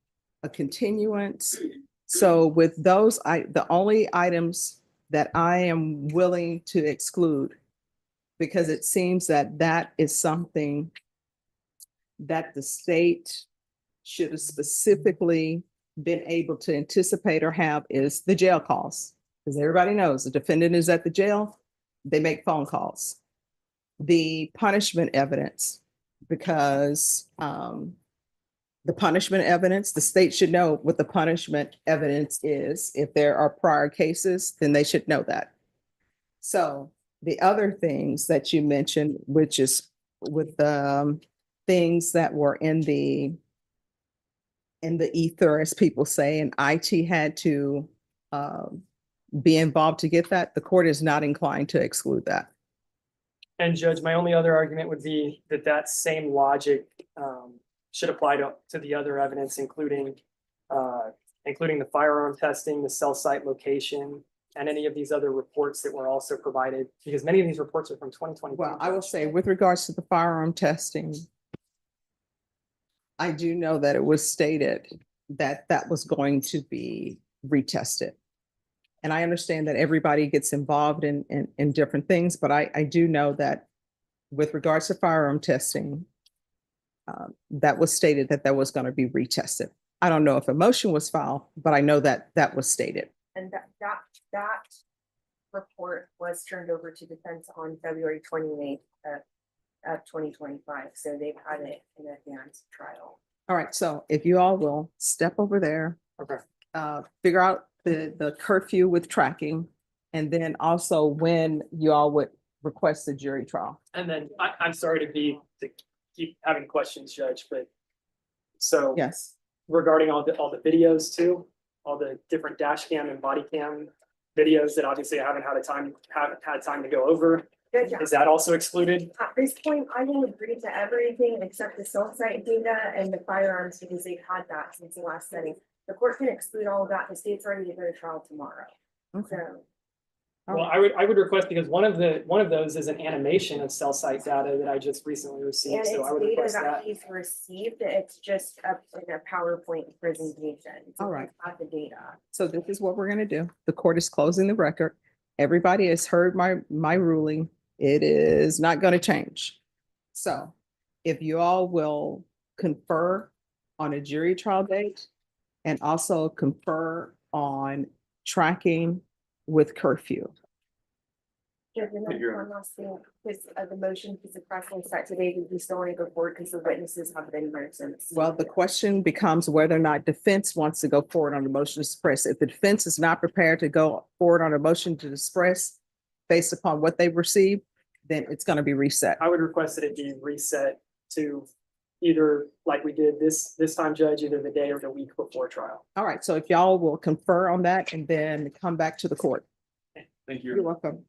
a continuance. So with those, the only items that I am willing to exclude, because it seems that that is something that the state should have specifically been able to anticipate or have, is the jail calls. Because everybody knows the defendant is at the jail, they make phone calls. The punishment evidence, because the punishment evidence, the state should know what the punishment evidence is. If there are prior cases, then they should know that. So the other things that you mentioned, which is with the things that were in the ether, as people say, and IT had to be involved to get that, the court is not inclined to exclude that. And Judge, my only other argument would be that that same logic should apply to the other evidence, including the firearm testing, the cell site location, and any of these other reports that were also provided, because many of these reports are from 2020. Well, I will say with regards to the firearm testing, I do know that it was stated that that was going to be retested. And I understand that everybody gets involved in different things, but I do know that with regards to firearm testing, that was stated that that was going to be retested. I don't know if a motion was filed, but I know that that was stated. And that report was turned over to defense on February 28th of 2025. So they've had it in advance trial. All right, so if you all will step over there. Okay. Figure out the curfew with tracking, and then also when you all would request the jury trial. And then I'm sorry to keep having questions, Judge, but so Yes. regarding all the videos too, all the different dash cam and body cam videos that obviously I haven't had time to go over. Good job. Is that also excluded? At this point, I will agree to everything except the cell site data and the firearms because they've had that since the last setting. The court can exclude all of that. The state's ready to go to trial tomorrow. Okay. So Well, I would request, because one of those is an animation of cell site data that I just recently and received, it's so I would data request that that. he's received. It's just in a PowerPoint presentation. So All right. he's got the data. So this is what we're gonna do. The court is closing the record. Everybody has heard my ruling. It is not gonna change. So if you all will confer on a jury trial date and also confer on tracking with curfew. Judge, and then one last thing, because the motion to suppress and set today, we still want to go forward because the witnesses have been there since. Well, the question becomes whether or not defense wants to go forward on the motion to suppress. If the defense is not prepared to go forward on a motion to suppress based upon what they've received, then it's gonna be reset. I would request that it be reset to either like we did this time, Judge, either the day or the week before trial. All right, so if y'all will confer on that and then come back to the court. Thank You're welcome.